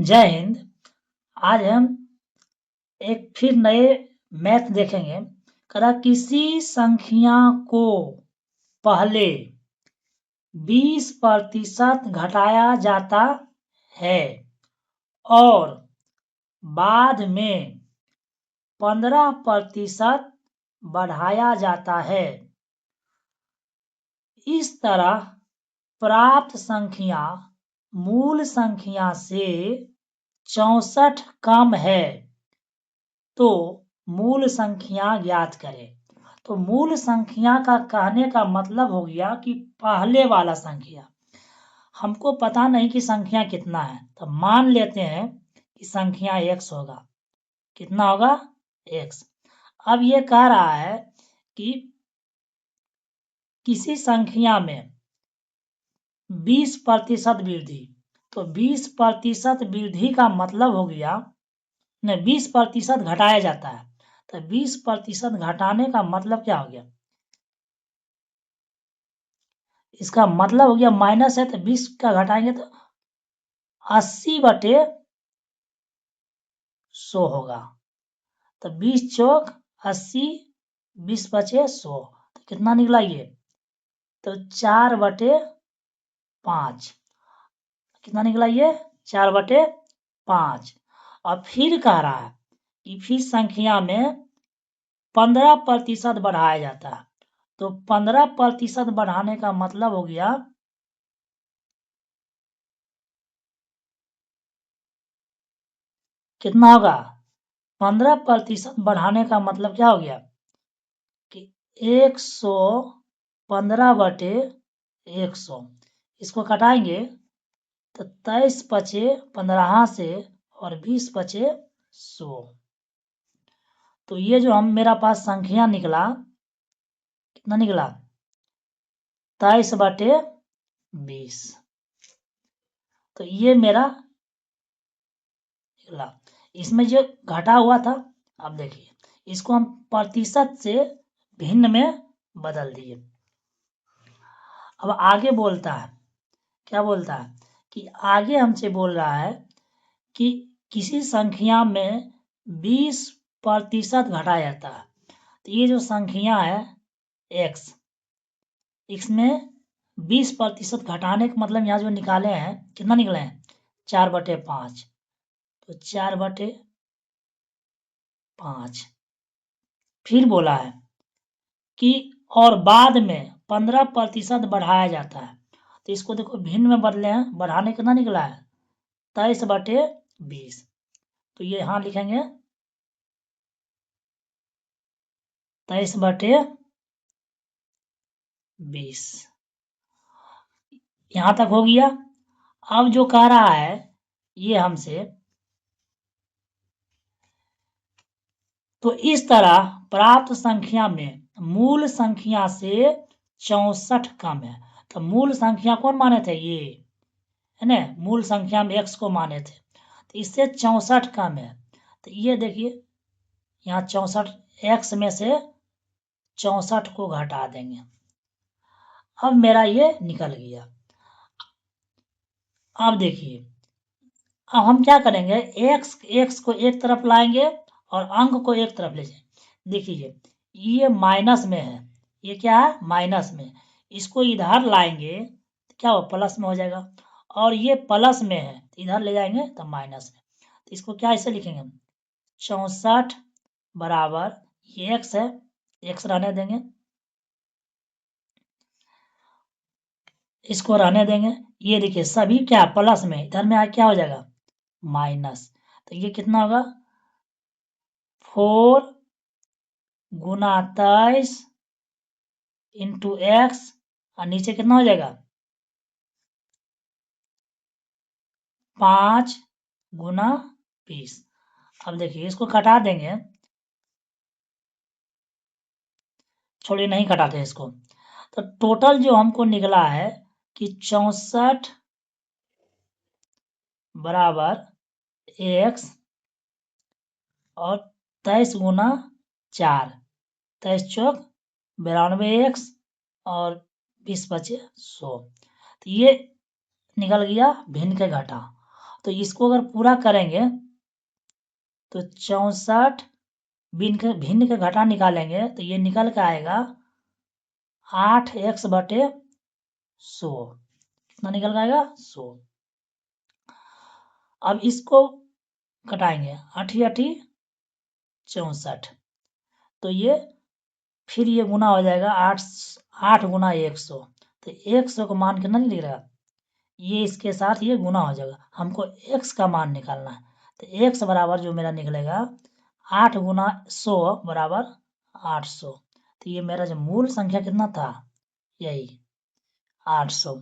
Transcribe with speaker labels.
Speaker 1: जय हिंद। आज हम एक फिर नए मैथ देखेंगे। करा किसी संख्या को पहले 20% घटाया जाता है और बाद में 15% बढ़ाया जाता है। इस तरह प्राप्त संख्या मूल संख्या से 64 कम है तो मूल संख्या ज्ञात करें। तो मूल संख्या का कहने का मतलब हो गया कि पहले वाला संख्या। हमको पता नहीं कि संख्या कितना है, तो मान लेते हैं कि संख्या x होगा। कितना होगा? x। अब ये कह रहा है कि किसी संख्या में 20% वृद्धि, तो 20% वृद्धि का मतलब हो गया, 20% घटाया जाता है, तो 20% घटाने का मतलब क्या हो गया? इसका मतलब हो गया माइनस है, तो 20 का घटाएंगे तो 80/100 होगा। तो 20 चौक 80, 20 बचे 100, तो कितना निकला ये? तो 4/5। कितना निकला ये? 4/5। और फिर कह रहा है कि फिर संख्या में 15% बढ़ाया जाता है, तो 15% बढ़ाने का मतलब हो गया कितना होगा? 15% बढ़ाने का मतलब क्या हो गया कि 115/100। इसको घटाएंगे तो 23 बचे 15 से और 20 बचे 100। तो ये जो मेरा पास संख्या निकला, कितना निकला? 23/20। तो ये मेरा निकला। इसमें जो घटा हुआ था, अब देखिए इसको हम प्रतिशत से भिन्न में बदल दिए। अब आगे बोलता है, क्या बोलता है कि आगे हमसे बोल रहा है कि किसी संख्या में 20% घटाया जाता है। तो ये जो संख्या है x, इसमें 20% घटाने का मतलब यहाँ जो निकाले हैं, कितना निकले हैं? 4/5। तो 4/5। फिर बोला है कि और बाद में 15% बढ़ाया जाता है। तो इसको देखो भिन्न में बदले हैं, बढ़ाने कितना निकला है? 23/20। तो ये यहाँ लिखेंगे 23/20। यहां तक हो गया। अब जो कह रहा है ये हमसे, तो इस तरह प्राप्त संख्या में मूल संख्या से 64 कम है। तो मूल संख्या कौन माने थे? ये है ना, मूल संख्या में x को माने थे, तो इससे 64 कम है। तो ये देखिए यहाँ 64, x में से 64 को घटा देंगे। अब मेरा ये निकल गया। अब देखिए, अब हम क्या करेंगे, x को एक तरफ लाएंगे और अंक को एक तरफ ले जाएंगे। देखिए ये माइनस में है, ये क्या है? माइनस में। इसको इधर लाएंगे तो क्या हो? प्लस में हो जाएगा। और ये प्लस में है, इधर ले जाएंगे तो माइनस में। तो इसको क्या ऐसे लिखेंगे हम? 64 बराबर, ये x है, x रहने देंगे, इसको रहने देंगे। ये देखिए सभी क्या प्लस में, इधर में क्या हो जाएगा? माइनस। तो ये कितना होगा? 4 गुना 23 इंटू एक्स, और नीचे कितना हो जाएगा? 5 गुना 20। अब देखिए इसको घटा देंगे, छोड़िए नहीं घटाते इसको। तो टोटल जो हमको निकला है कि 64 बराबर x और 23 गुना 4, 23 चौक 92x और 20 बचे 100। तो ये निकल गया भिन्न के घटा। तो इसको अगर पूरा करेंगे तो 64 भिन्न के घटा निकालेंगे तो ये निकल के आएगा 8x/100। कितना निकल के आएगा? 100। अब इसको घटाएंगे, 8 8 64, तो ये फिर ये गुना हो जाएगा 8 गुना 100, तो 100 का मान कितना नहीं दिख रहा, ये इसके साथ ये गुना हो जाएगा। हमको x का मान निकालना है, तो x बराबर जो मेरा निकलेगा 8 गुना 100 बराबर 800। तो ये मेरा जो मूल संख्या कितना था, यही 800।